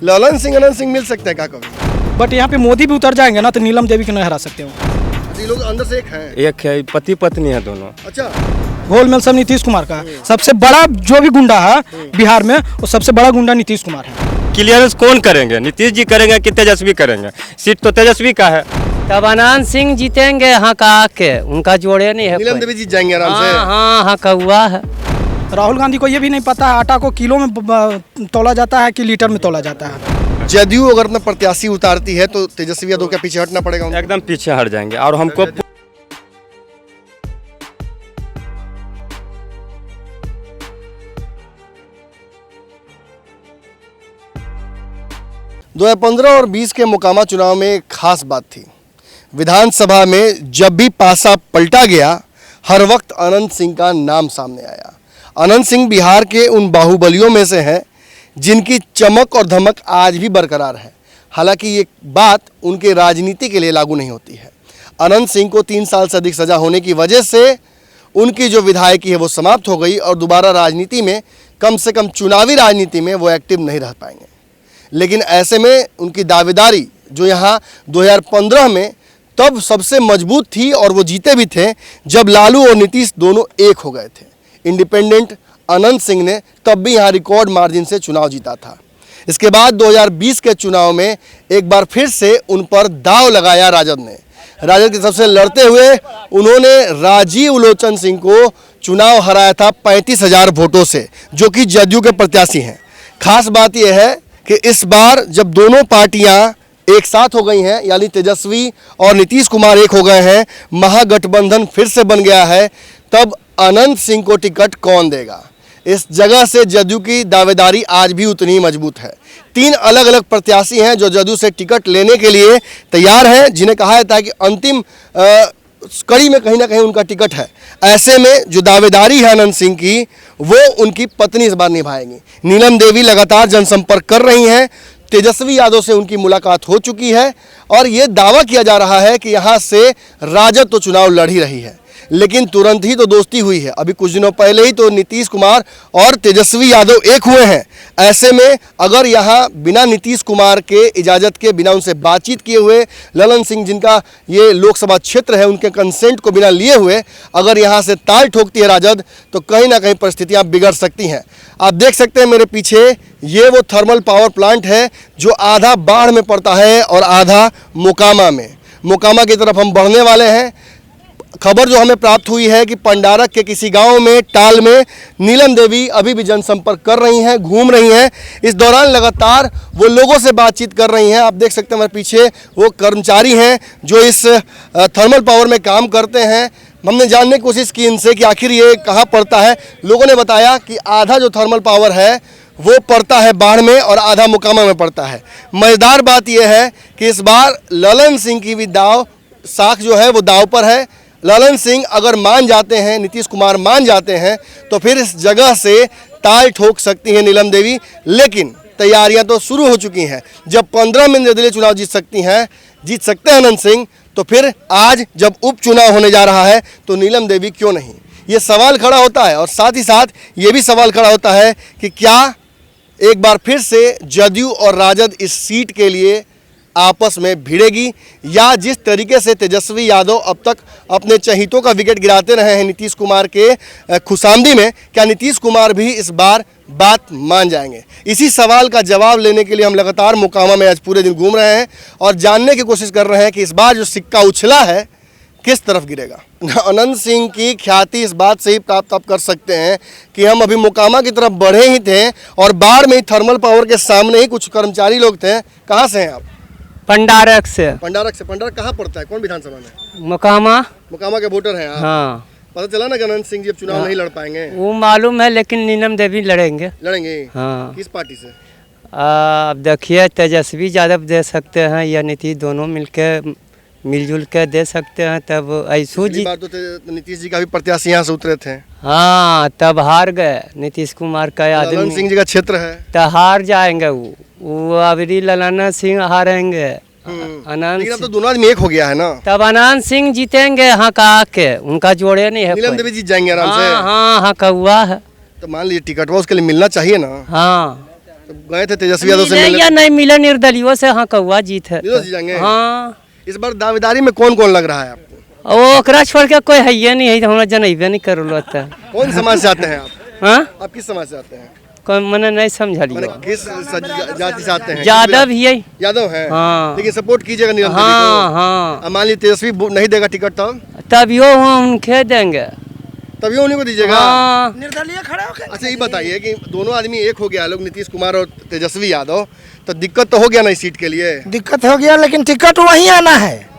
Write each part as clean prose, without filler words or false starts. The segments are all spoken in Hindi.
ललन सिंह अनंत सिंह मिल सकते हैं क्या कभी? बट यहाँ पे मोदी भी उतर जाएंगे ना तो नीलम देवी को नहीं हरा सकते हो। ये लोग अंदर से एक हैं। एक है, पति पत्नी है दोनों। अच्छा, गोलमेल सब नीतीश कुमार का है। सबसे बड़ा जो भी गुंडा है बिहार में, वो सबसे बड़ा गुंडा नीतीश कुमार है। क्लियरेंस कौन करेंगे? नीतीश जी करेंगे कि तेजस्वी करेंगे? सीट तो तेजस्वी का है। तब अनंत सिंह जीतेंगे यहाँ का आके, उनका जोड़े नहीं है। नीलम देवी जीत जाएंगे आराम से। हाँ कौआ है। राहुल गांधी को ये भी नहीं पता है आटा को किलो में तोला जाता है कि लीटर में तोला जाता है। जदयू अगर अपना प्रत्याशी उतारती है तो तेजस्वी यादव के पीछे हटना पड़ेगा उनको? एकदम पीछे हट जाएंगे और हमको 2015 और 20 के मोकामा चुनाव में एक खास बात थी। विधानसभा में जब भी पासा पलटा गया, हर वक्त अनंत सिंह का नाम सामने आया। अनंत सिंह बिहार के उन बाहुबलियों में से हैं जिनकी चमक और धमक आज भी बरकरार है। हालांकि ये बात उनके राजनीति के लिए लागू नहीं होती है। अनंत सिंह को 3 साल से अधिक सजा होने की वजह से उनकी जो विधायकी है वो समाप्त हो गई और दोबारा राजनीति में, कम से कम चुनावी राजनीति में, वो एक्टिव नहीं रह पाएंगे। लेकिन ऐसे में उनकी दावेदारी जो यहाँ 2015 में तब सबसे मजबूत थी और वो जीते भी थे जब लालू और नीतीश दोनों एक हो गए थे। इंडिपेंडेंट अनंत सिंह ने तब भी यहाँ रिकॉर्ड मार्जिन से चुनाव जीता था। इसके बाद 2020 के चुनाव में एक बार फिर से उन पर दाव लगाया राजद ने। राजद की तरफ से लड़ते हुए उन्होंने राजीव लोचन सिंह को चुनाव हराया था 35,000 वोटों से, जो कि जदयू के प्रत्याशी हैं। खास बात यह है कि इस बार जब दोनों पार्टियां एक साथ हो गई हैं, यानी तेजस्वी और नीतीश कुमार एक हो गए हैं, महागठबंधन फिर से बन गया है, तब अनंत सिंह को टिकट कौन देगा? इस जगह से जदयू की दावेदारी आज भी उतनी ही मजबूत है। 3 अलग अलग प्रत्याशी हैं जो जदयू से टिकट लेने के लिए तैयार हैं, जिन्हें कहा जाता है कि अंतिम कड़ी में कहीं ना कहीं उनका टिकट है। ऐसे में जो दावेदारी है अनंत सिंह की, वो उनकी पत्नी इस बार निभाएंगी। नीलम देवी लगातार जनसंपर्क कर रही हैं। तेजस्वी यादव से उनकी मुलाकात हो चुकी है और ये दावा किया जा रहा है कि यहाँ से राजद तो चुनाव लड़ ही रही है, लेकिन तुरंत ही तो दोस्ती हुई है। अभी कुछ दिनों पहले ही तो नीतीश कुमार और तेजस्वी यादव एक हुए हैं। ऐसे में अगर यहाँ बिना नीतीश कुमार के इजाज़त के, बिना उनसे बातचीत किए हुए, ललन सिंह जिनका ये लोकसभा क्षेत्र है, उनके कंसेंट को बिना लिए हुए अगर यहाँ से ताल ठोकती है राजद, तो कहीं ना कहीं परिस्थितियाँ बिगड़ सकती हैं। आप देख सकते हैं मेरे पीछे, ये वो थर्मल पावर प्लांट है जो आधा बाढ़ में पड़ता है और आधा मोकामा में। मोकामा की तरफ हम बढ़ने वाले हैं। खबर जो हमें प्राप्त हुई है कि पंडारक के किसी गांव में, टाल में, नीलम देवी अभी भी जनसंपर्क कर रही हैं, घूम रही हैं। इस दौरान लगातार वो लोगों से बातचीत कर रही हैं। आप देख सकते हैं हमारे पीछे वो कर्मचारी हैं जो इस थर्मल पावर में काम करते हैं। हमने जानने की कोशिश की इनसे कि आखिर ये कहाँ पड़ता है। लोगों ने बताया कि आधा जो थर्मल पावर है वो पड़ता है बाढ़ में और आधा मोकामा में पड़ता है। मज़ेदार बात यह है कि इस बार ललन सिंह की भी साख जो है वो दाव पर है। ललन सिंह अगर मान जाते हैं, नीतीश कुमार मान जाते हैं, तो फिर इस जगह से ताल ठोक सकती हैं नीलम देवी। लेकिन तैयारियां तो शुरू हो चुकी हैं। जब 15 में निर्दलीय चुनाव जीत सकते हैं अनंत सिंह, तो फिर आज जब उपचुनाव होने जा रहा है तो नीलम देवी क्यों नहीं? ये सवाल खड़ा होता है। और साथ ही साथ ये भी सवाल खड़ा होता है कि क्या एक बार फिर से जदयू और राजद इस सीट के लिए आपस में भिड़ेगी, या जिस तरीके से तेजस्वी यादव अब तक अपने चहीतों का विकेट गिराते रहे हैं नीतीश कुमार के खुशामदी में, क्या नीतीश कुमार भी इस बार बात मान जाएंगे? इसी सवाल का जवाब लेने के लिए हम लगातार मोकामा में आज पूरे दिन घूम रहे हैं और जानने की कोशिश कर रहे हैं कि इस बार जो सिक्का उछला है किस तरफ गिरेगा। अनंत सिंह की ख्याति इस बात से ही प्राप्त आप कर सकते हैं कि हम अभी मोकामा की तरफ बढ़े ही थे और बाढ़ में ही थर्मल पावर के सामने ही कुछ कर्मचारी लोग थे। कहाँ से हैं आप? पंडारक से। पंडारक से। पंडारक कहाँ पड़ता है, कौन विधानसभा में? मोकामा। मोकामा के वोटर हैं आप? हाँ। पता चला ना कि अनंत सिंह जी अब चुनाव नहीं लड़ पाएंगे? वो मालूम है, लेकिन नीलम देवी लड़ेंगे। हाँ। किस पार्टी से? अब देखिए, तेजस्वी यादव दे सकते हैं या नीतीश, दोनों मिलजुल के दे सकते हैं। तब ऐसू जी बार तो नीतीश जी का भी प्रत्याशी यहाँ से उतरे थे। हाँ, तब हार गए नीतीश कुमार का आदमी। ललन सिंह जी का क्षेत्र है तो हार जाएंगे वो अबरी ललन सिंह हारेंगे। लेकिन अब तो दोनों आदमी एक हो गया है ना। तब अनंत सिंह जीतेंगे यहाँ का आके, उनका जोड़े नहीं है। नीलम देवी जीत जाएंगे आराम से। हाँ कौआ है। तो मान लीजिए टिकट वो उसके लिए मिलना चाहिए ना। हाँ, तो गए थे तेजस्वी यादव से मिले मिलने? या नहीं मिले, निर्दलियों से हाँ कौआ जीत है। निर्दलीय जाएंगे? हाँ, इस बार दावेदारी में कौन कौन लग रहा है आपको? वो ओकरा छोड़ के कोई है ये नहीं है, हमरा जनइबे नहीं करलो था। कौन समाज से आते हैं आप? हाँ, आप किस समाज से आते हैं? कोई मने नहीं मैंने समझलियो। किस जाति से आते हैं? यादव ही है। यादव हैं। हाँ। लेकिन सपोर्ट कीजिएगा नीलम देवी हाँ को। हाँ, अब मान लीजिए तेजस्वी नहीं देगा टिकट तब तभियो हम उनके देंगे। तभी उन्हीं को दीजिएगा। हाँ, निर्दलीय खड़ा होकर अच्छा ये बताइए कि दोनों आदमी एक हो गया, लोग नीतीश कुमार और तेजस्वी यादव, तो दिक्कत तो हो गया ना इस सीट के लिए? दिक्कत हो गया, लेकिन टिकट वहीं आना है,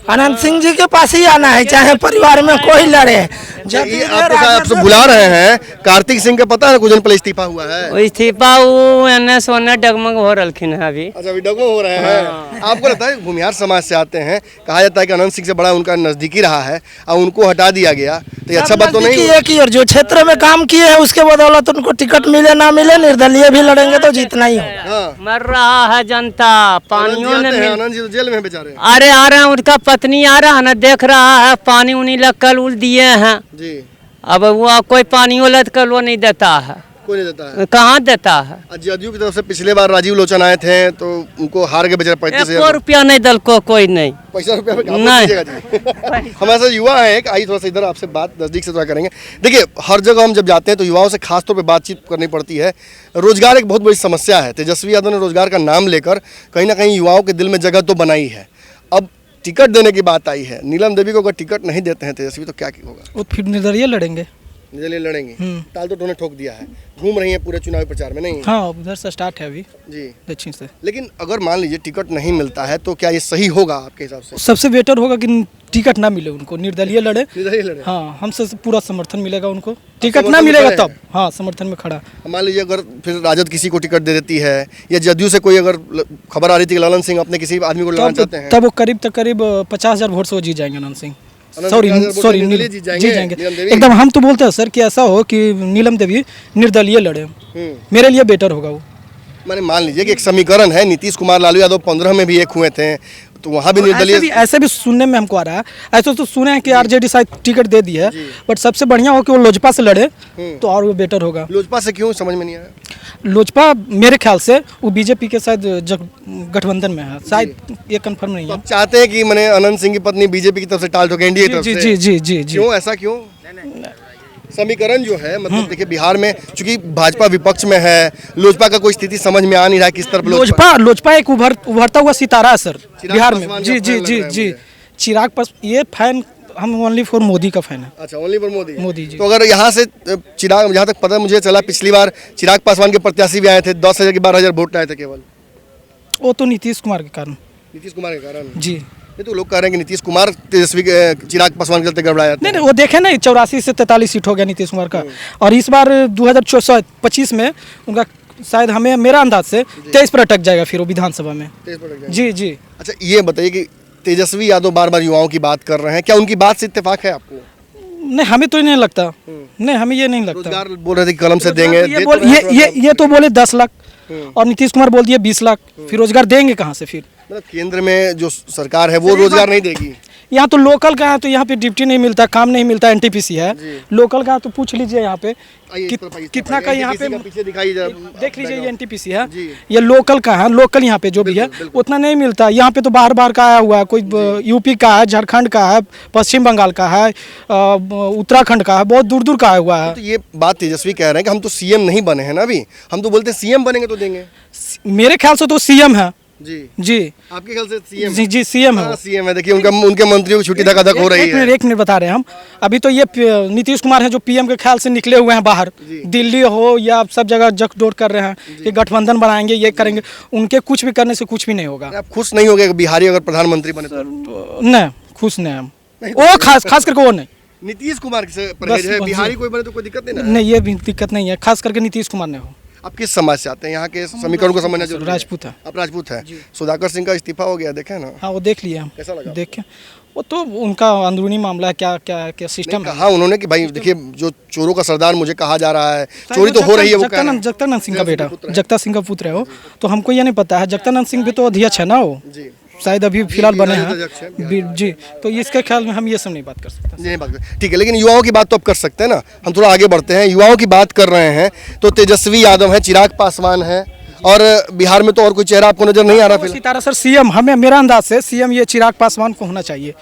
अनंत सिंह जी के पास ही आना है, चाहे परिवार में कोई लड़े। ये आपको शायद आपसे बुला रहे हैं, कार्तिक सिंह का पता है कुछ दिन पहले इस्तीफा हुआ है? वो इस्तीफा वो एने सोने डगमग हो रखिन है अभी। अच्छा अभी डगो हो रहे हैं। आपको लगता है भूमिहार समाज से आते हैं, कहा जाता है कि अनंत सिंह से बड़ा उनका नजदीकी रहा है और उनको हटा दिया गया, तो ये अच्छा बात तो नहीं? एक ही और जो क्षेत्र में काम किए हैं उसके बदौलत उनको टिकट मिले ना मिले, निर्दलीय भी लड़ेंगे तो जीतना ही होगा। हाँ, मर रहा है जनता, पानियों ने मिल। आनंद जी तो जेल में बेचारे। अरे आ रहे हैं, उनका पत्नी आ रहा है ना, देख रहा है पानी उन्हीं लग कल उल दिए हैं। जी, अब वो कोई पानी उलट कर वो नहीं देता है, कोई नहीं देता है। कहाँ देता है। जदयू की तरफ से पिछले बार राजीव लोचन आए थे तो उनको हार के बेचारे 35,000 रुपया नहीं दल को कोई नहीं। पैसा रुपया पे काम नहीं। कीजिएगा जी। हमारे साथ युवा है एक, आइए थोड़ा सा इधर आपसे बात नजदीक से थोड़ा करेंगे। देखिए हर जगह हम जब जाते हैं तो युवाओं से खास तौर पे बातचीत करनी पड़ती है। रोजगार एक बहुत बड़ी समस्या है। तेजस्वी यादव ने रोजगार का नाम लेकर कहीं ना कहीं युवाओं के दिल में जगह तो बनाई है। अब टिकट देने की बात आई है, नीलम देवी को अगर टिकट नहीं देते हैं तेजस्वी तो क्या होगा? वो फिर निर्दलीय लड़ेंगे। निर्दलीय लड़ेंगे। ताल तो उन्होंने ठोक दिया है, घूम रही है पूरे चुनावी प्रचार में, नहीं? हाँ, उधर से स्टार्ट है अभी, जी। दक्षिण से। लेकिन अगर मान लीजिए टिकट नहीं मिलता है तो क्या ये सही होगा आपके हिसाब से? सबसे बेटर होगा कि टिकट ना मिले उनको, निर्दलीय लड़े। निर्दलीय लड़े। हाँ, हमसे पूरा समर्थन मिलेगा उनको। टिकट समर्थन ना में मिलेगा खड़े हैं? तब हाँ समर्थन में खड़ा। मान लीजिए अगर फिर राजद किसी को टिकट दे देती है या जदयू से कोई, अगर खबर आ रही थी कि ललन सिंह अपने किसी आदमी को लड़ना चाहते हैं, तब वो करीब तक करीब 50,000 वोट से वो जीत जाएंगे अनंत सिंह। अनंत सॉरी 50,000 वोट सॉरी, निर्दलीय जीत जाएंगे? नीलम देवी? एकदम। हम तो बोलते हैं सर कि ऐसा हो कि नीलम देवी निर्दलीय लड़े, मेरे लिए बेटर होगा वो। मैंने मान लीजिए कि एक समीकरण है, नीतीश कुमार लालू यादव 15 में भी एक हुए थे, तो वहाँ भी निर्दलीय। ऐसे भी सुनने में हमको आ रहा है, ऐसे तो सुने हैं कि आरजेडी शायद टिकट दे दी है, बट सबसे बढ़िया हो कि वो लोजपा से लड़े तो और वो बेटर होगा। लोजपा से क्यों, समझ में नहीं आया? लोजपा मेरे ख्याल से वो बीजेपी के साथ गठबंधन में है, शायद ये कंफर्म नहीं है। आप चाहते हैं कि मैंने अनंत सिंह की पत्नी बीजेपी की तरफ से टाल ठोके, एनडीए की तरफ जी से? जी जी जी जी। क्यों, ऐसा क्यों? समीकरण जो है, मतलब देखिए बिहार में चूंकि भाजपा विपक्ष में है, लोजपा का कोई स्थिति समझ में आ नहीं रहा किस तरफ लोजपा एक उभरता हुआ सितारा है सर चिराग बिहार पासवान में। का जी फैन जी लग जी रहा है जी, मुझे। चिराग पास ये फैन हम ओनली फॉर मोदी का फैन है। अच्छा, ओनली फॉर मोदी? मोदी जी। तो अगर यहाँ से चिराग, जहाँ तक पता मुझे चला, पिछली बार चिराग पासवान के प्रत्याशी भी आए थे, 10,000 के 12,000 वोट आए थे केवल। वो तो नीतीश कुमार के कारण। नीतीश कुमार के कारण? जी नहीं तो लोग कह रहे हैं कि नीतीश कुमार तेजस्वी चिराग पासवान के चलते गड़बड़ाया था। नहीं, वो देखे ना 84 से 43 सीट हो गया नीतीश कुमार का, और इस बार 2025 में उनका शायद, हमें मेरा अंदाज से 23 पर अटक जाएगा फिर वो विधानसभा में। 23 पर लग जाएगा। जी जी। अच्छा ये बताइए कि तेजस्वी यादव बार बार युवाओं की बात कर रहे हैं, क्या उनकी बात से इत्तेफाक है आपको? नहीं, हमें तो नहीं लगता, नहीं हमें ये नहीं लगता। रोजगार बोल रहे थे कि कलम से देंगे, ये तो बोले 10 लाख और नीतीश कुमार बोल दिए 20 लाख, फिर रोजगार देंगे कहाँ से फिर? मतलब केंद्र में जो सरकार है वो रोजगार नहीं देगी। यहाँ तो लोकल का है तो यहाँ पे ड्यूटी नहीं मिलता, काम नहीं मिलता, एनटीपीसी है। लोकल का तो पूछ लीजिए यहाँ पे कितना का, यहाँ पे पीछे दिखाई देख लीजिए, ये एनटीपीसी है, ये लोकल का है। लोकल यहाँ पे जो भी है उतना नहीं मिलता। यहाँ पे तो बाहर बाहर का आया हुआ है, कोई यूपी का है, झारखंड का है, पश्चिम बंगाल का है, उत्तराखंड का है, बहुत दूर दूर का आया हुआ है। तो ये बात तेजस्वी कह रहे हैं कि हम तो सीएम नहीं बने हैं ना अभी, हम तो बोलते हैं सीएम बनेंगे तो देंगे। मेरे ख्याल से तो सीएम है। जी जी, आपके ख्याल से सीएम? जी जी सीएम है। हाँ सीएम है। देखिए उनके मंत्रियों की छुट्टी धकाधक हो रही है। एक मिनट बता रहे हैं हम। अभी तो ये नीतीश कुमार है जो पीएम के ख्याल से निकले हुए हैं बाहर, दिल्ली हो या सब जगह जगडोर कर रहे हैं कि गठबंधन बनाएंगे, ये करेंगे। उनके कुछ भी करने से कुछ भी नहीं होगा। आप खुश नहीं हो गए बिहारी अगर प्रधानमंत्री बने तो? नहीं, खुश नहीं हम। वो खास करके वो नहीं। नीतीश कुमार से परहेज है, बिहारी कोई बने तो कोई दिक्कत नहीं ना? नहीं, ये भी दिक्कत नहीं है, खास करके नीतीश कुमार ने हो। आप किस समाज से आते हैं? यहाँ के समीकरण को समझना जरूरी है। राजपूत है। आप राजपूत हैं। सुधाकर सिंह का इस्तीफा हो गया, देखे ना? हाँ, वो देख लिए हम। कैसा लगा? देखे, वो तो उनका अंदरूनी मामला है, क्या सिस्टम है। कहा उन्होंने कि भाई देखिए जो चोरों का सरदार मुझे कहा जा रहा है, चोरी तो हो रही है, वो कह रहे हैं। जगतानंद सिंह का बेटा, जगता सिंह का पुत्र है वो, तो हमको ये नहीं पता है। जगतानंद सिंह भी तो अध्यक्ष है ना वो। शायद अभी फिलहाल बने अध्यक्ष हैं जी, तो इसके ख्याल में हम ये सब नहीं बात कर सकते। नहीं बात कर- ठीक है, लेकिन युवाओं की बात तो अब कर सकते हैं ना, हम थोड़ा आगे बढ़ते हैं। युवाओं की बात कर रहे हैं तो तेजस्वी यादव है, चिराग पासवान है, और बिहार में तो और कोई चेहरा आपको नजर नहीं आ रहा इसी फिलहाल। तरह सर सीएम हमें, मेरा अंदाज से सीएम ये चिराग पासवान को होना चाहिए।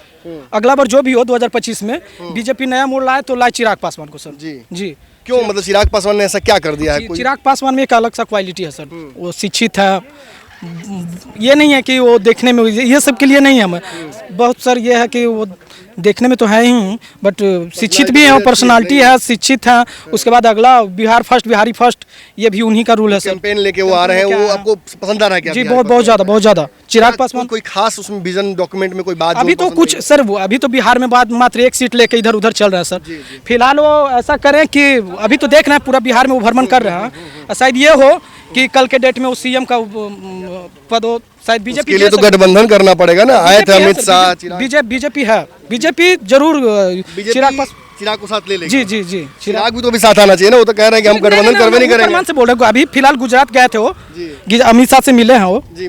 अगला बार जो भी हो 2025 में बीजेपी नया मोड़ लाए तो लाए चिराग पासवान को सर। जी। जी क्यों, मतलब चिराग पासवान ने ऐसा क्या कर दिया है? कोई चिराग पासवान में एक अलग सा क्वालिटी है सर, वो शिक्षित है, ये नहीं है कि वो देखने में, ये सब के लिए नहीं है हमें, बहुत सर ये है कि वो देखने में तो है ही, बट शिक्षित भी है, पर्सनालिटी है, शिक्षित है। उसके बाद अगला बिहार फर्स्ट, बिहारी फर्स्ट, ये भी उन्हीं का रूल है सर। कैंपेन लेके वो आ रहे हैं, वो आपको पसंद आ रहा है क्या? जी बिहार बहुत का? बहुत ज़्यादा, बहुत ज़्यादा चिराग पासवान। कोई खास उसमें विजन डॉक्यूमेंट में कोई बात जो अभी तो पसंद कुछ सर, वो अभी तो बिहार में बात मात्र एक सीट लेके इधर उधर चल रहा है सर। फिलहाल वो ऐसा करें कि अभी तो देख रहे हैं पूरा बिहार में वो भ्रमण कर रहे हैं, शायद ये हो कि कल के डेट में वो सीएम का पद हो, शायद बीजेपी के लिए तो गठबंधन करना पड़ेगा ना। आए थे अमित शाह, चिराग बीजेपी है, बीजेपी जरूर चिराग पास, चिराग को साथ ले लेंगे। जी जी जी चिराग भी तो भी साथ आना चाहिए ना, वो तो कह रहे हैं कि हम गठबंधन करवे नहीं करेंगे। प्रमाण से बोल रहे हैं, अभी फिलहाल गुजरात गए थे वो, अमित शाह से मिले हैं वो, जी,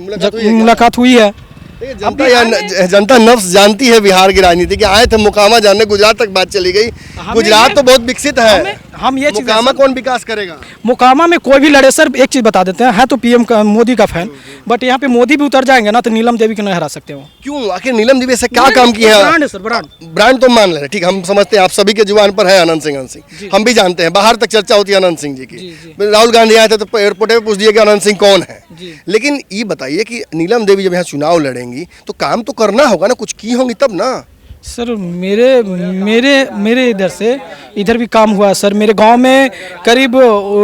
मुलाकात हुई है। जनता नफ्स जानती है बिहार की राजनीति की। आए थे मुकामा जानने, गुजरात तक बात चली गई। गुजरात तो बहुत विकसित है, हम ये चीज़, मुकामा कौन विकास करेगा? मुकामा में कोई भी लड़े सर, एक चीज़ बता देते हैं, है तो पीएम का, मोदी का फैन, बट यहाँ पे मोदी भी उतर जाएंगे ना तो नीलम देवी को नहीं हरा सकते वो। क्यों, आखिर नीलम देवी ऐसा क्या काम किया ब्रांड है सर, ब्रांड। ब्रांड तो मान ले रहे, ठीक, हम समझते हैं, आप सभी के जुबान पर है अनंत सिंह, हम भी जानते हैं, बाहर तक चर्चा होती है अनंत सिंह जी की। राहुल गांधी आए थे तो एयरपोर्ट पे पूछ दिया कि अनंत सिंह कौन है। लेकिन ये बताइए कि नीलम देवी जब यहाँ चुनाव लड़ेंगी तो काम तो करना होगा ना, कुछ की होंगी तब ना। सर मेरे मेरे मेरे इधर से इधर भी काम हुआ है सर। मेरे गांव में करीब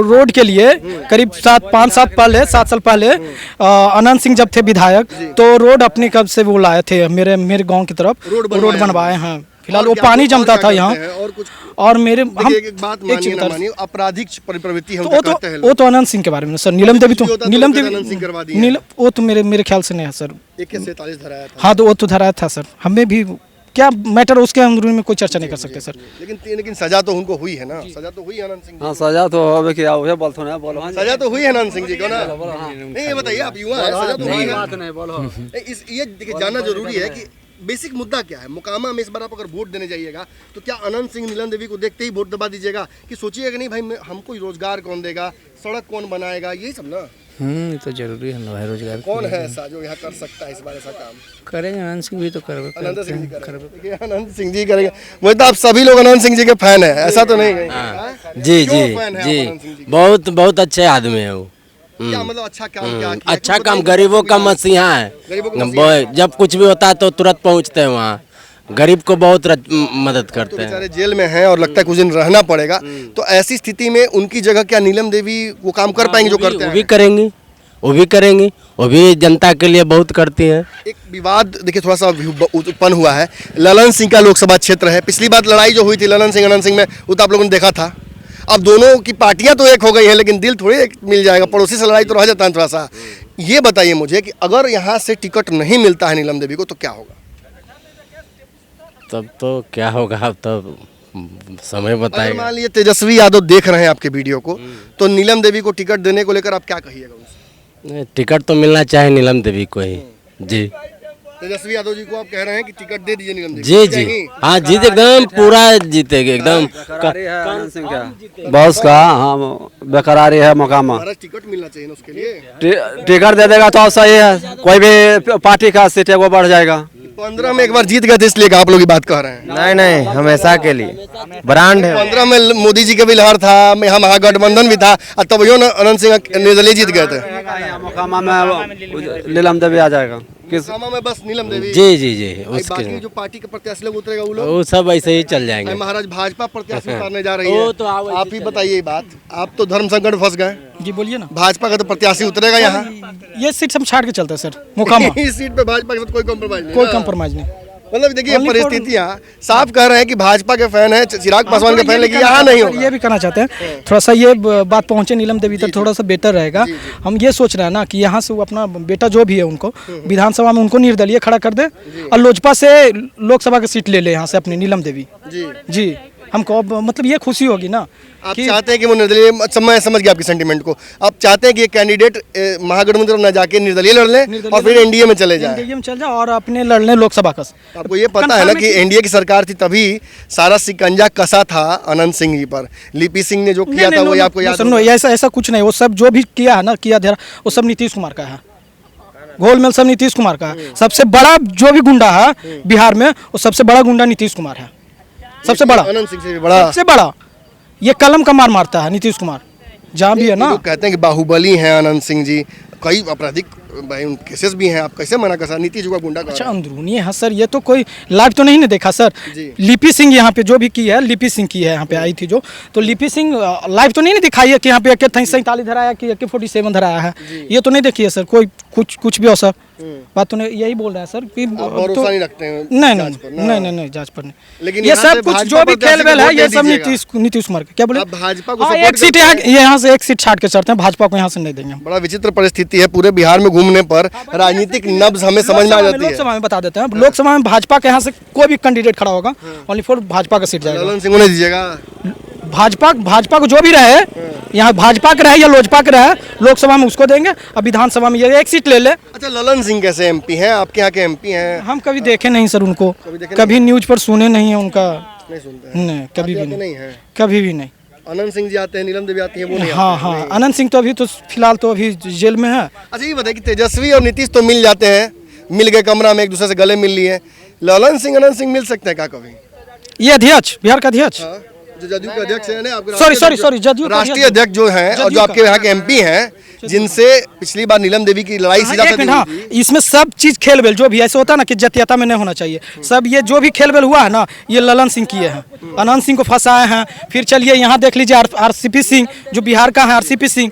रोड के लिए करीब 7 साल पहले अनंत सिंह जब थे विधायक तो रोड अपने कब से वो लाए थे मेरे गांव की तरफ, रोड बनवाए हैं। फिलहाल वो पानी जमता था यहाँ, और मेरे हम एक बात मानिए ना मानिए, आपराधिक प्रवृत्ति हम वो कहते हैं वो तो अनंत सिंह के बारे में सर। नीलम देवी तो नीलम देवी अनंत सिंह करवा दिए। नीलम वो तो मेरे ख्याल से नहीं है सर। 47 धराया था। हाँ तो वो तो धराया था सर, हमें भी क्या मैटर, उसके अंदरूनी में कोई चर्चा नहीं कर सकते सर। लेकिन सजा तो उनको हुई है ना, सजा तो हुई है अनंत सिंह। हाँ सजा तो हो क्या हो बोलते ना बोलो। सजा तो हुई है अनंत सिंह जी को ना। नहीं ये बताइए, आप युवा हैं, सजा तो हुई है। ये देखिए जानना जरूरी है कि बेसिक मुद्दा क्या है। मुकामा में इस बार आप अगर वोट देने जाइएगा तो क्या अनंत सिंह, नीलम देवी को देखते ही वोट दबा दीजिएगा कि सोचिएगा कि नहीं भाई हमको रोजगार कौन देगा, सड़क कौन बनाएगा, यही सब ना। तो जरूरी है ना भाई, रोजगार कौन है ऐसा जो यहाँ कर सकता है इस बार ऐसा काम? करेंगे, अनंत सिंह भी तो अनंत सिंह जी करेंगे। देखिए अनंत सिंह जी करेंगे। वही तो आप सभी लोग अनंत सिंह जी के फैन है, ऐसा तो नहीं है? जी क्यों जी फैन है आप जी अनंत सिंह जी के? बहुत बहुत अच्छे आदमी है वो। क्या मतलब अच्छा काम क्या किया? अच्छा कुछ काम, बताइए। गरीबों का मसीहा गरीबों का है। मसीहा जब कुछ भी होता है तो तुरंत पहुंचते हैं वहाँ, गरीब को बहुत मदद तो करते हैं। बेचारे जेल में हैं और लगता है कुछ दिन रहना पड़ेगा, तो ऐसी स्थिति में उनकी जगह क्या नीलम देवी वो काम कर पाएंगे जो करते वो हैं? भी करेंगी, वो भी करेंगी, वो भी जनता के लिए बहुत करती हैं। एक विवाद देखिए थोड़ा सा उत्पन्न हुआ है, ललन सिंह का लोकसभा क्षेत्र है। पिछली बार लड़ाई जो हुई थी ललन सिंह अनंत सिंह में, वो तो आप लोगों ने देखा था। अब दोनों की पार्टियां तो एक हो गई हैं, लेकिन दिल थोड़ी एक मिल जाएगा, पड़ोसी से लड़ाई तो रह जाता है थोड़ा सा। ये बताइए मुझे कि अगर यहाँ से टिकट नहीं मिलता है नीलम देवी को तो क्या होगा? तब तो क्या होगा, अब तो समय अगर बताएगा। मान लीजिए तेजस्वी यादव देख रहे हैं आपके वीडियो को, तो नीलम देवी को टिकट देने को लेकर आप क्या कहिएगा उनसे? टिकट तो मिलना चाहिए नीलम देवी को ही। जी तेजस्वी यादव जी को आप कह रहे हैं कि टिकट दे दीजिए नीलम देवी? जी जी हाँ, जीत एकदम पूरा जीतेगी एकदम। बॉस का हाँ बेकरारी है मुकामा, महाराज टिकट मिलना चाहिए ना उसके लिए। टिकट दे देगा तो सही है, कोई भी पार्टी का सीट है वो बढ़ जाएगा। 15 में एक बार जीत गए थे इसलिए आप लोग ये बात कह रहे हैं? नहीं नहीं, हमेशा के लिए ब्रांड है। 15 में मोदी जी का भी लहर था, यहाँ महागठबंधन भी था, और तब यो अनंत सिंह निर्दलीय जीत गए थे। मुकामा में नीलम देवी आ जाएगा। किस मुकामा में बस नीलम देवी? जी जी जी भाई बाकी उसके जो पार्टी के प्रत्याशी लोग उतरेगा वो लोग? वो सब ऐसे ही चल जाएंगे। महाराज भाजपा प्रत्याशी उतारने जा रही वो है, तो आप ही बताइए ये बात। आप तो धर्म संकट फंस गए, जी बोलिए ना। भाजपा का तो प्रत्याशी उतरेगा यहाँ। ये सीट हम छाड़ के चलते हैं सर, मुकामा इस सीट पे भाजपा के साथ कोई कॉम्प्रोमाइज नहीं कोई ना? कंप्रोमाइज नहीं। मतलब देखिए Only for- परिस्थितियाँ साफ कह रहे हैं कि भाजपा के फैन है, चिराग पासवान के फैन, लेकिन यहाँ नहीं होगा। ये भी कहना चाहते हैं, थोड़ा सा ये बात पहुंचे नीलम देवी तक थोड़ा सा बेटर रहेगा। हम ये सोच रहे हैं ना कि यहाँ से वो अपना बेटा जो भी है उनको विधानसभा में उनको निर्दलीय खड़ा कर दे और लोजपा से लोकसभा की सीट ले ले यहाँ से अपनी नीलम देवी। जी हमको अब मतलब ये खुशी होगी ना आप चाहते हैं कि वो निर्दलीय, मैं समझ गया आपकी सेंटीमेंट को, आप चाहते हैं कि ये कैंडिडेट महागठबंधन न जाके निर्दलीय लड़ लें और फिर एनडीए में चले जाएं। एनडीए में चल जाए और अपने लड़ लें लोकसभा का। आपको ये पता है ना कि एनडीए की सरकार थी तभी सारा सिकंजा कसा था अनंत सिंह जी पर, लिपि सिंह ने जो किया था वो आपको याद सुनो, ऐसा कुछ नहीं, वो सब जो भी किया है ना, किया धरा, वो सब नीतीश कुमार का है, गोलमेल सब नीतीश कुमार का है। सबसे बड़ा जो भी गुंडा है बिहार में, वो सबसे बड़ा गुंडा नीतीश कुमार है, सबसे बड़ा, अनंत सिंह से भी बड़ा, सबसे बड़ा। ये कलम का मार मारता है नीतीश कुमार जहाँ भी है ना। लोग कहते हैं कि बाहुबली हैं अनंत सिंह जी, कई आपराधिक केसेस भी हैं, आप कैसे मना कर सकते, नीतीश का गुंडा अच्छा अंदरूनी है सर, ये तो कोई लाइव तो नहीं ना देखा सर। जी। लिपि सिंह यहाँ पे जो भी की है, लिपि सिंह की है यहाँ पे आई थी जो, तो लिपि सिंह लाइव तो नहीं ना दिखाई है कि यहाँ पे AK-47 धराया कि AK-47 धराया है, ये तो नहीं देखी है सर। कोई कुछ भी हो सर, बात तो नहीं, यही बोल रहा है सर कि भरोसा नहीं रखते हैं नहीं जांच पर नहीं। लेकिन ये यहाँ सब से कुछ भाजपा जो भी प्रत्याशी खेल को है वोट ये दे सब दीजिएगा। नीतीश कुमार क्या बोले। आप भाजपा को हाँ, सपोर्ट एक सीट यहाँ से एक सीट छाट के चढ़ते हैं, भाजपा को यहाँ से नहीं देंगे। बड़ा विचित्र परिस्थिति है, पूरे बिहार में घूमने पर राजनीतिक नब्ज हमें समझ में आ जाती है। लोकसभा में बता देते हैं, लोकसभा में भाजपा के यहाँ से कोई भी कैंडिडेट खड़ा होगा, ओनली फॉर भाजपा का सीट जाएगा। ललन सिंह को नहीं दीजिएगा, भाजपा को जो भी रहे, यहाँ भाजपा के रहे या लोजपा के रहे, लोकसभा में उसको देंगे, अब विधानसभा में ये एक सीट ले ले। अच्छा ललन सिंह कैसे एमपी हैं, आपके यहाँ के एमपी हैं? हम कभी देखे नहीं सर उनको, कभी न्यूज पर सुने नहीं है उनका, नहीं सुनते हैं, नहीं कभी भी नहीं नहीं, है। कभी भी नहीं। अनंत सिंह जी आते हैं, नीलम देवी आती हैं, वो नहीं हाँ आते हाँ, हैं। अनंत सिंह तो अभी तो फिलहाल तो अभी जेल में है। अच्छा ये बताइए कि तेजस्वी और नीतीश तो मिल जाते हैं, मिल गए कमरा में, एक दूसरे से गले मिल लिए, ललन सिंह अनंत सिंह मिल सकते हैं क्या कभी? ये अध्यक्ष, बिहार का अध्यक्ष, हाँ, जो जदयू के अध्यक्ष हैं ना, आपके सॉरी जदयू का राष्ट्रीय अध्यक्ष जो हैं और जो आपके यहाँ के एमपी हैं, जिनसे पिछली बार नीलम देवी की लड़ाई सीधा एक मिनट, हाँ, इसमें सब चीज खेलबेल जो भी ऐसे होता है ना कि जातीयता में नहीं होना चाहिए, सब ये जो भी खेलबेल हुआ है ना, ये ललन सिंह किए हैं, अनंत सिंह को फंसाए हैं। फिर चलिए यहाँ देख लीजिए आरसीपी सिंह जो बिहार का है, आरसीपी सिंह,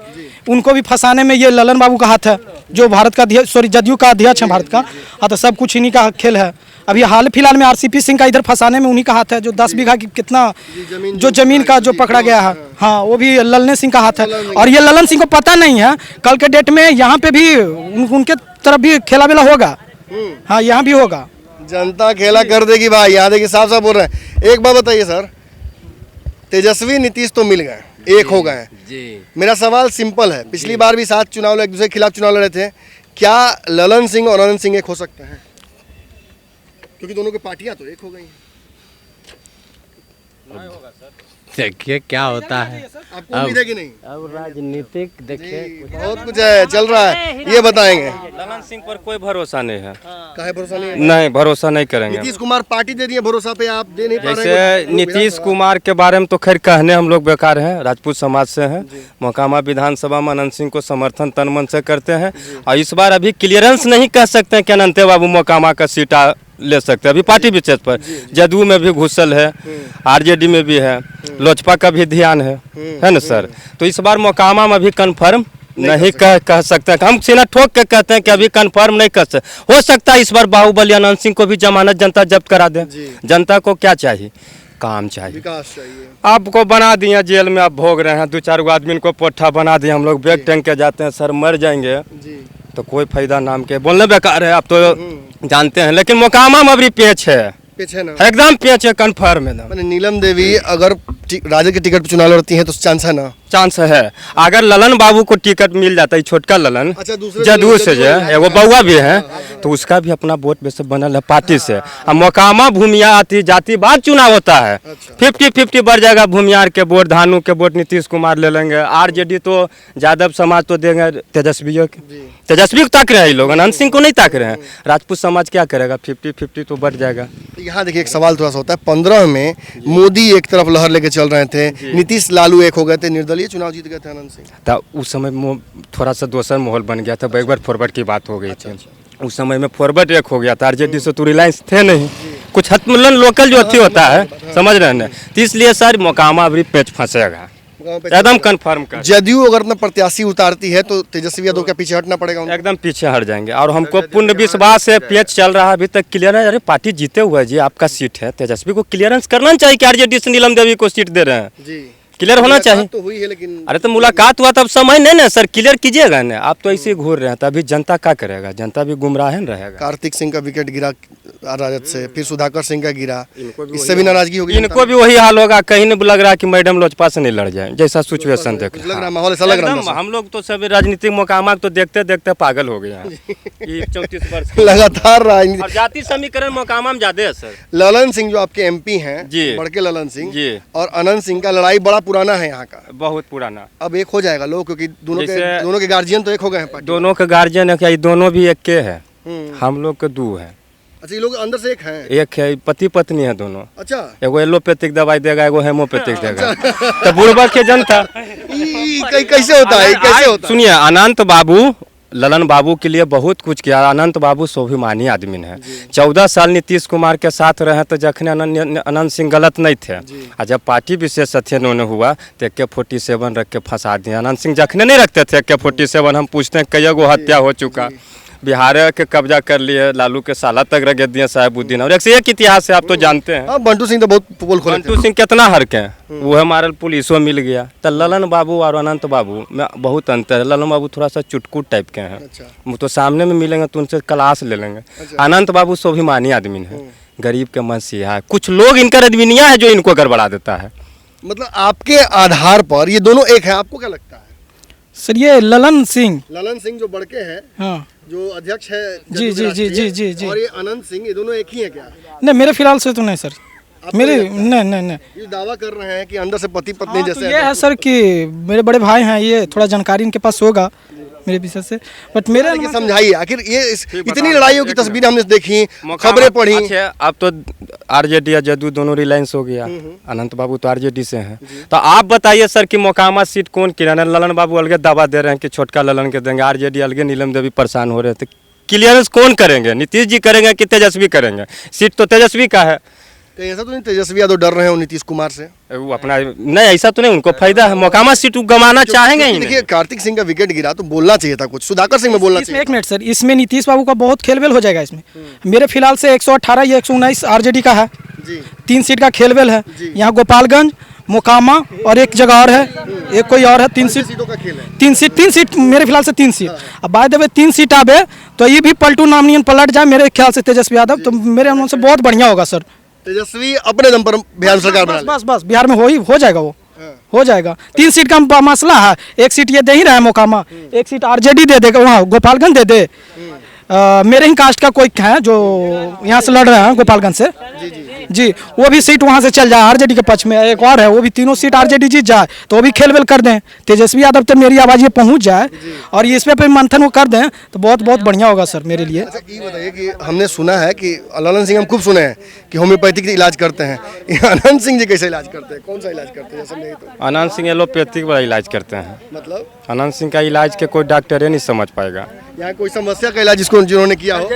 उनको भी फंसाने में ये ललन बाबू का हाथ है, जो भारत का जदयू का अध्यक्ष है भारत का। हाँ, तो सब कुछ इन्हीं का खेल है। अभी हाल फिलहाल में आरसीपी सिंह का इधर फंसाने में उन्हीं का हाथ है, जो 10 बीघा की कितना जो जमीन का जो पकड़ा गया है, हाँ, वो भी ललन सिंह का हाथ है। और ये ललन सिंह को पता नहीं है कल के डेट में यहाँ पे भी उनके तरफ भी खेला बेला होगा, हाँ, यहाँ भी होगा। जनता खेला कर देगी भाई, यहाँ देखिए साफ साफ बोल रहे हैं। एक बात बताइए सर, तेजस्वी नीतीश तो मिल गए, एक हो गए हैं, मेरा सवाल सिंपल है, पिछली बार भी 7 चुनाव एक दूसरे के खिलाफ चुनाव लड़े थे, क्या ललन सिंह और अनंत सिंह एक हो सकते हैं? क्योंकि दोनों की पार्टियां तो एक हो गई हैं। देखिए क्या होता है, आपको उम्मीद है कि नहीं? अब राजनीतिक देखिए बहुत कुछ है, चल रहा है, ये बताएंगे। ललन सिंह पर कोई भरोसा नहीं है, काहे भरोसा नहीं है? नहीं भरोसा नहीं करेंगे। नीतीश कुमार पार्टी दे दिए, भरोसा पे आप दे नहीं पा रहे जैसे हैं। नीतीश कुमार के बारे में तो खैर कहने हम लोग बेकार हैं, राजपूत समाज से हैं, मोकामा विधानसभा में अनंत सिंह को समर्थन तन मन से करते हैं, और इस बार अभी क्लियरेंस नहीं कह सकते हैं कि अनंत बाबू मोकामा का सीट ले सकते हैं। अभी पार्टी विशेष पर जदयू में भी घुसल है, आरजेडी में भी है, लोजपा का भी ध्यान है ना सर। तो इस बार मोकामा में भी कंफर्म नहीं कह सकते, हम सीना ठोक के कहते हैं कि अभी कंफर्म नहीं कर सकते। हो सकता है इस बार बाहुबली अनंत सिंह को भी जमानत जनता जब्त करा दे। जनता को क्या चाहिए? काम चाहिए, विकास चाहिए। आपको बना दिया जेल में, आप भोग रहे हैं, 2-4 आदमी को पोठा बना दिया, हम लोग बैग टैंक के जाते हैं सर, मर जाएंगे तो कोई फायदा नाम के बोलने बेकार है, आप तो जानते हैं। लेकिन मोकामा में अभी पेच है, पीछे ना एकदम पेच है, कन्फर्म है। मैंने नीलम देवी अगर राजद की टिकट पर चुनाव लड़ती हैं तो चांस है ना? चांस है। अगर ललन बाबू को टिकट मिल जाता है, छोटका ललन अच्छा, दूसरे जदयू से जो जदयू है, वो बउआ भी है, तो उसका भी अपना वोट वैसे बनल है पार्टी से। अब मोकामा भूमिया आती जाति बाद चुनाव होता है, 50-50 बढ़ जाएगा। भूमियार के वोट, धानु के वोट नीतीश कुमार ले लेंगे, आरजेडी तो यादव समाज तो देंगे तेजस्वी को। तेजस्वी को ताक रहे हैं लोग, अनंत सिंह को नहीं ताक रहे हैं। राजपूत समाज क्या करेगा? 50-50 तो बढ़ जाएगा। यहाँ देखिए एक सवाल थोड़ा सा होता है, 15 में मोदी एक तरफ लहर लेके चल रहे थे, नीतीश लालू एक हो गए थे, निर्दलीय चुनाव जीत गए थे अनंत सिंह। तो उस समय थोड़ा सा दूसरा माहौल बन गया था, बैकवर्ड फॉरवर्ड की बात हो गई थी। उस समय में फॉरवर्ड एक हो गया था, आरजेडी से तो रिलायंस थे नहीं, कुछ मतलब लोकल जो अथी होता है, समझ रहे हैं। तो इसलिए सर मोकामा अभी पेच फंसेगा, एकदम कंफर्म कर। जदयू अगर अपना प्रत्याशी उतारती है तो तेजस्वी यादव के पीछे हटना पड़ेगा उनको? एकदम पीछे हट जाएंगे। और हमको पूर्ण विश्वास है, पेच चल रहा है अभी तक क्लियर है। अरे पार्टी जीते हुआ है जी, आपका सीट है, तेजस्वी को क्लियरेंस करना चाहिए कि आरजेडी से नीलम देवी को सीट दे रहे हैं। जी क्लियर होना चाहिए। तो हुई है लेकिन अरे तो मुलाकात हुआ तब समय नहीं ना सर, क्लियर कीजिएगा ना। आप तो ऐसे ही घूर रहे हैं, तो अभी जनता क्या करेगा, जनता भी गुमराह है रहेगा। कार्तिक सिंह का विकेट गिरा राजद से, फिर सुधाकर सिंह का गिरा, इससे भी नाराजगी होगी। इनको भी वही हाल होगा, कहीं नहीं लग रहा कि मैडम लोजपा से नहीं लड़ जाए, जैसा सिचुएशन देख लग रहा है माहौल ऐसा लग रहा है। हम लोग तो सभी राजनीतिक मुकामा तो देखते देखते पागल हो गए हैं। ये 34 वर्ष लगातार राजनीति। और जाति समीकरण मुकामा में ज्यादा है सर। ललन सिंह जो आपके एमपी हैं जी। बड़के ललन सिंह जी। और अनंत सिंह का लड़ाई बड़ा पुराना है यहाँ का, बहुत पुराना। अब एक हो जाएगा लोग, क्योंकि जैसे- दोनों के गार्जियन तो एक हो गए हैं पार्टी। दोनों के गार्जियन है क्या, ये दोनों भी एक के है, हम लोग के दो है। अच्छा, ये लोग अंदर से एक हैं। एक है पति पत्नी है दोनों, अच्छा, एगो एलोपैथिक दवाई देगा, एगो हेमोपैथिक देगा। तो बुढ़बा के जनता कैसे होता है, कैसे होता है? सुनिए, अनंत बाबू ललन बाबू के लिए बहुत कुछ किया। अनंत बाबू स्वाभिमानी आदमी है। 14 साल नीतीश कुमार के साथ रहे तो जखने अनंत सिंह गलत नहीं थे, और जब पार्टी विशेष अध्ययन होगा तो AK-47 रख के फंसा दिए। अनंत सिंह जखने नहीं रखते थे AK-47, हम पूछते हैं कई गो हत्या हो चुका, बिहार के कब्जा कर लिए, लालू के साला तक रख दिए साहेबुद्दीन, और एक इतिहास है, आप तो जानते हैं। हाँ, बंटू सिंह तो बहुत पोल खोले थे। बंटू सिंह कितना हरके हैं, वो हमारे पुलिसों मिल गया। तो ललन बाबू और अनंत बाबू में बहुत अंतर है। ललन बाबू थोड़ा सा चुटकुट टाइप के हैं, वो तो सामने में मिलेंगे तो उनसे क्लास ले लेंगे। अनंत बाबू स्वाभिमानी आदमी है, गरीब के मसीहा है। कुछ लोग इनका रदमिनिया है जो इनको गड़बड़ा देता है। मतलब आपके आधार पर ये दोनों एक है, आपको क्या लगता है? सर ये ललन सिंह, ललन सिंह जो बड़के हैं, हाँ जो अध्यक्ष है जी जी जी जी जी जी, और ये अनंत सिंह, ये दोनों एक ही है क्या? नहीं मेरे फिलहाल से तो नहीं सर, मेरे नहीं नहीं नहीं। ये दावा कर रहे हैं कि अंदर से पति पत्नी हाँ, तो जैसे ये है सर कि मेरे बड़े भाई हैं, ये थोड़ा जानकारी इनके पास होगा मेरे विषय से, बट मेरे लेकिन समझाइए आखिर ये इतनी लड़ाइयों की तस्वीरें हमने देखी, खबरें पढ़ी। अच्छा, अब तो आरजेडी या जदयू दोनों रिलायंस हो गया। अनंत बाबू तो आरजेडी से हैं, तो आप बताइए सर कि मोकामा सीट कौन किराना? ललन बाबू अलगे दावा दे रहे हैं कि छोटका ललन के देंगे, आरजेडी अलगे नीलम देवी परेशान हो रहे थे। क्लियरेंस कौन करेंगे, नीतीश जी करेंगे कि तेजस्वी करेंगे? सीट तो तेजस्वी का है। कहीं ऐसा तो नहीं तेजस्वी यादव डर रहे हो नीतीश कुमार से? वो अपना नहीं, ऐसा तो नहीं, उनको फायदा है, मोकामा सीट गंवाना चाहेंगे ही नहीं। देखिए, कार्तिक सिंह का विकेट गिरा तो बोलना चाहिए था कुछ, सुधाकर सिंह में बोलना इसमें चाहिए। एक मिनट सर, इसमें नीतीश बाबू का बहुत खेलवेल हो जाएगा इसमें। मेरे फिलहाल से 118 या 119 आरजेडी का है, जी 3 सीट का खेलवेल है। यहाँ गोपालगंज, मोकामा और एक जगह और है, एक कोई और है। 3 सीट, सीटों का खेल है। 3 सीट मेरे फिलहाल से 3 सीट। अब बाय द वे 3 सीट आवे तो ये भी पलटू नामनियन पलट जाए मेरे ख्याल से तेजस्वी यादव, तो मेरे अनुमान से बहुत बढ़िया होगा सर। तेजस्वी अपने दम पर बिहार सरकार बना बस ले। बस बस बिहार में हो जाएगा वो, हो जाएगा। 3 सीट का मसला है, 1 सीट ये दे ही रहा है मोकामा, 1 सीट आरजेडी दे देगा, वहाँ गोपालगंज दे दे। मेरे ही कास्ट का कोई है जो यहाँ से लड़ रहे हैं गोपालगंज से, जी वो भी सीट वहाँ से चल जाए आरजेडी के पक्ष में। एक और है, वो भी तीनों सीट आरजेडी जीत जाए तो वो भी खेलवेल कर दें, तेजस्वी यादव तक मेरी आवाज़ ये पहुँच जाए और ये इस पे मंथन वो कर दें तो बहुत बहुत बढ़िया होगा सर मेरे लिए। अच्छा, ये बताइए कि हमने सुना है कि ललन सिंह, हम खूब सुने हैं कि होम्योपैथिक इलाज करते हैं, अनंत सिंह जी कैसे इलाज करते हैं, कौन सा इलाज करते हैं? समझे तो अनंत सिंह एलोपैथिक वाला इलाज करते हैं। मतलब अनंत सिंह का इलाज के कोई डॉक्टर ही नहीं समझ पाएगा। यहाँ कोई समस्या का इलाज जिसको जिन्होंने किया हो?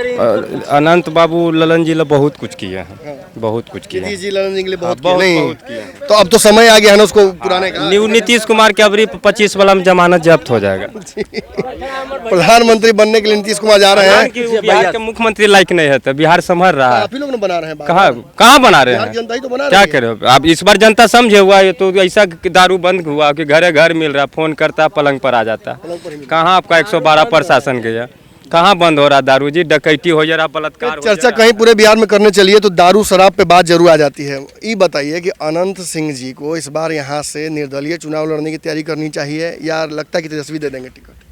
अनंत बाबू ललन जी ने बहुत कुछ किए हैं, बहुत कुछ किए हैं। नीतीश जी ललन सिंह के लिए बहुत बहुत- किया। नहीं बहुत किया। तो अब तो समय आ गया है ना उसको पुराने का। न्यू नीतीश कुमार के अबरी 25 वाला में जमानत जब्त हो जाएगा। प्रधानमंत्री बनने के लिए नीतीश कुमार जा रहे हैं। बिहार के मुख्यमंत्री लायक नहीं है तो बिहार संभल रहा है। आप ही लोग ने बना रहे हैं बात। कहाँ कहाँ बना रहे बिहार हैं? जनता ही तो बना क्या रही है। करे आप? इस बार जनता समझे हुआ है तो ऐसा कि दारू बंद हुआ कि घरे घर मिल रहा, फोन करता पलंग पर आ जाता। कहाँ आपका 112 प्रशासन गया, कहाँ बंद हो रहा दारू जी? डकैती हो जा रहा, बलात्कार हो जा चर्चा रहा। कहीं पूरे बिहार में करने चलिए तो दारू शराब पे बात जरूर आ जाती है। ये बताइए कि अनंत सिंह जी को इस बार यहाँ से निर्दलीय चुनाव लड़ने की तैयारी करनी चाहिए या लगता है कि तेजस्वी दे देंगे टिकट?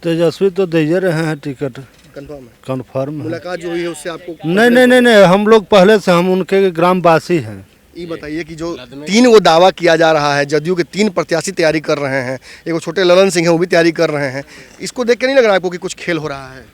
तेजस्वी तो दे ही रहे हैं टिकट, कंफर्म है? कन्फर्म है। मुलाकात जो हुई है उससे आपको नहीं नहीं नहीं नहीं, हम लोग पहले से हम उनके ग्रामवासी हैं। ये बताइए कि जो 3 वो दावा किया जा रहा है, जदयू के 3 प्रत्याशी तैयारी कर रहे हैं, एक वो छोटे ललन सिंह है वो भी तैयारी कर रहे हैं, इसको देख के नहीं लग रहा आपको कि कुछ खेल हो रहा है?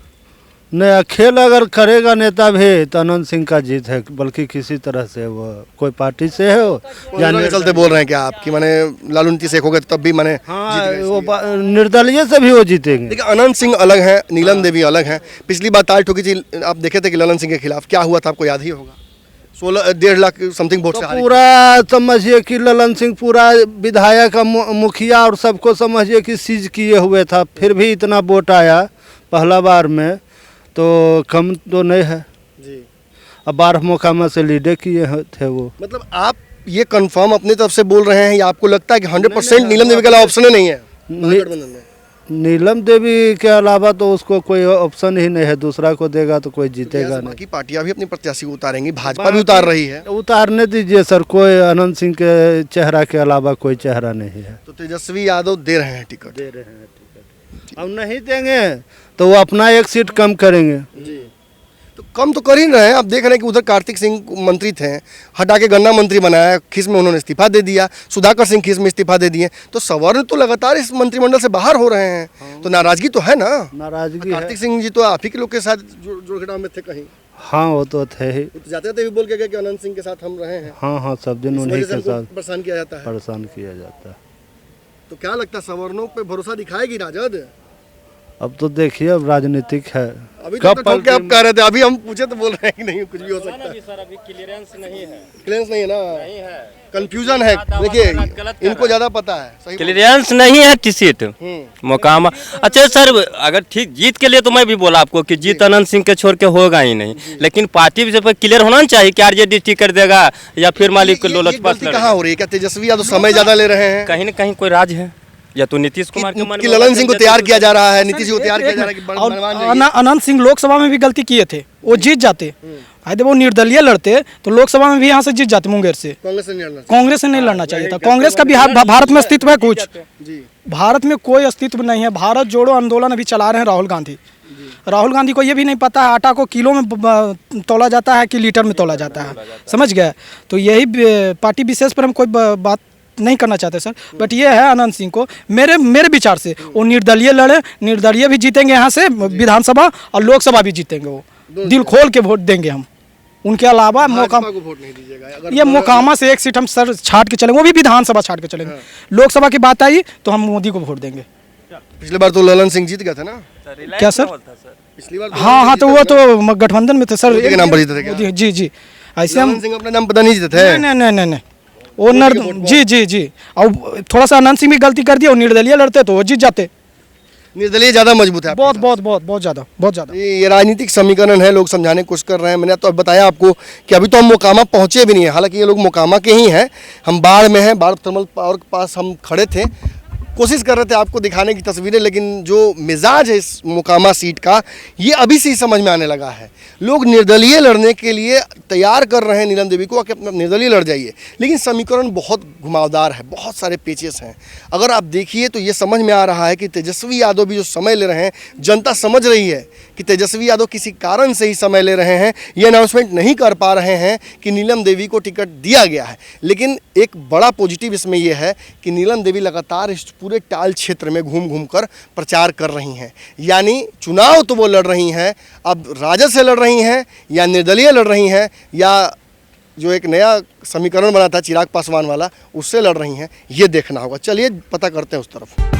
नहीं, खेल अगर करेगा नेता भी तो अनंत सिंह का जीत है, बल्कि किसी तरह से वो कोई पार्टी से हो या या चलते बोल रहे हैं क्या आप कि माने लालू नीतीश एक हो गए तब भी माने हाँ, जीत गए वो इसलिए? निर्दलीय से भी वो जीतेंगे। देखिए, अनंत सिंह अलग हैं, नीलम देवी अलग हैं। पिछली बार ताल ठोकी थी, आप देखे थे कि ललन सिंह के खिलाफ क्या हुआ था, आपको याद ही होगा। 1.5 लाख समथिंग वोट तो से हारे। पूरा समझिए कि ललन सिंह पूरा विधायक मुखिया और सबको समझिए कि सीज किए हुए था, फिर भी इतना वोट आया पहला बार में, तो कम तो नहीं है। जी, अब 12 मोकामा से लीडे किए थे वो। मतलब आप ये कंफर्म अपनी तरफ से बोल रहे हैं या आपको लगता है कि 100% नीलम देवी के अलावा ऑप्शन ही नहीं है महागठबंधन में? नीलम देवी के अलावा तो उसको कोई ऑप्शन ही नहीं है, दूसरा को देगा तो कोई जीतेगा नहीं। बाकी पार्टियां भी अपनी प्रत्याशी को उतारेंगी, भाजपा भी उतार रही है। उतारने दीजिए सर, कोई अनंत सिंह के चेहरा के अलावा कोई चेहरा नहीं है। तो तेजस्वी यादव दे रहे हैं टिकट? दे रहे हैं टिकट। अब नहीं देंगे तो वो अपना एक सीट कम करेंगे। तो कम तो कर ही रहे हैं। अब देख रहे हैं कि उधर कार्तिक सिंह मंत्री थे, हटा के गन्ना मंत्री बनाया, खिस में उन्होंने इस्तीफा दे दिया, सुधाकर सिंह खिस में इस्तीफा दे दिए, तो सवर्ण तो लगातार इस मंत्रिमंडल से बाहर हो रहे हैं। तो नाराजगी तो है ना? नाराजगी कार्तिक सिंह जी तो आप ही के लोग के साथ जोड़घटाव में थे कहीं। हाँ वो तो थे ही। तो जाते जाते भी बोल के गए कि अनंत सिंह के साथ हम रहे हैं। हाँ हाँ, सब दिन इस उन्हीं वजह से के हमको साथ परेशान किया जाता है। परेशान किया जाता है। तो क्या लगता है सवर्णों पे भरोसा दिखाएगी राजद? अब तो देखिए, अब राजनीतिक है। अभी तो ठोक के आप कह रहे थे, अभी हम पूछे तो बोल रहे हैं कि नहीं कुछ भी हो सकता है। सर अभी क्लियरेंस नहीं है। क्लियरेंस नहीं है ना? नहीं है, कंफ्यूजन है। देखिए इनको ज्यादा पता है। सही क्लियरेंस नहीं है किसी सीट मोकामा। अच्छा सर, अगर ठीक जीत के लिए तो मैं भी बोला आपको कि जीत अनंत सिंह के छोड़ के होगा ही नहीं, लेकिन पार्टी से क्लियर होना चाहिए कि आरजेडी टिकट देगा या फिर मालिक को लोलचपास कहाँ हो रही है? क्या तेजस्वी यादव समय ज्यादा ले रहे हैं? कहीं न कहीं कोई राज है, या तो नीतीश कुमार के मन कि ललन सिंह को तैयार किया जा रहा है, नीतीश जी को तैयार किया जा रहा है कि बनवान जाइए। अनंत सिंह लोकसभा में भी गलती किए थे, वो जीत जाते। यदि वो निर्दलीय लड़ते तो लोकसभा में भी यहाँ से जीत जाते मुंगेर से। कांग्रेस से नहीं लड़ना चाहिए था। कांग्रेस का बिहार भारत में अस्तित्व है कुछ? भारत में कोई अस्तित्व नहीं है। भारत जोड़ो आंदोलन अभी चला रहे हैं राहुल गांधी। राहुल गांधी को ये भी नहीं पता है आटा को किलो में तोला जाता है कि लीटर में तोला जाता है, समझ गए? तो यही पार्टी विशेष पर हम कोई बात नहीं करना चाहते सर, बट ये है अनंत सिंह को मेरे विचार से वो निर्दलीय लड़े, निर्दलीय भी जीतेंगे यहाँ से विधानसभा और लोकसभा भी जीतेंगे। वो दिल खोल के वोट देंगे हम। उनके अलावा मोकामा को वोट नहीं दीजिएगा? ये मोकामा से एक सीट हम सर छाट के चलेंगे, वो भी विधानसभा छाट के चलेंगे। लोकसभा की बात आई तो हम मोदी को वोट देंगे। पिछली बार तो ललन सिंह जीत गया था ना? क्या सर? पिछली बार हाँ हाँ, तो वो तो गठबंधन में थे सर। मोदी के नाम पर जीते थे क्या? जी जी, ऐसे हम ललन सिंह अपने नाम पता नहीं जीते थे? नहीं वो जी जी जी, और थोड़ा सा अनंत सिंह भी गलती कर दिया, और निर्दलीय लड़ते तो वो जीत जाते। निर्दलीय ज्यादा मजबूत है? बहुत ज्यादा। ये राजनीतिक समीकरण है, लोग समझाने की कोशिश कर रहे हैं। मैंने तो बताया आपको कि अभी तो हम मोकामा पहुंचे भी नहीं है, हालांकि ये लोग मोकामा के ही हैं। हम बाढ़ में हैं, बाढ़ थर्मल पावर के पास हम खड़े थे, कोशिश कर रहे थे आपको दिखाने की तस्वीरें, लेकिन जो मिजाज है इस मोकामा सीट का ये अभी से ही समझ में आने लगा है। लोग निर्दलीय लड़ने के लिए तैयार कर रहे हैं नीलम देवी को कि अपना निर्दलीय लड़ जाइए, लेकिन समीकरण बहुत घुमावदार है, बहुत सारे पेचेस हैं। अगर आप देखिए तो ये समझ में आ रहा है कि तेजस्वी यादव भी जो समय ले रहे हैं, जनता समझ रही है कि तेजस्वी यादव किसी कारण से ही समय ले रहे हैं, ये अनाउंसमेंट नहीं कर पा रहे हैं कि नीलम देवी को टिकट दिया गया है। लेकिन एक बड़ा पॉजिटिव इसमें यह है कि नीलम देवी लगातार इस पूरे टाल क्षेत्र में घूम कर प्रचार कर रही हैं, यानी चुनाव तो वो लड़ रही हैं, अब राजद से लड़ रही हैं या निर्दलीय लड़ रही हैं या जो एक नया समीकरण बना था चिराग पासवान वाला उससे लड़ रही हैं, ये देखना होगा। चलिए पता करते हैं उस तरफ।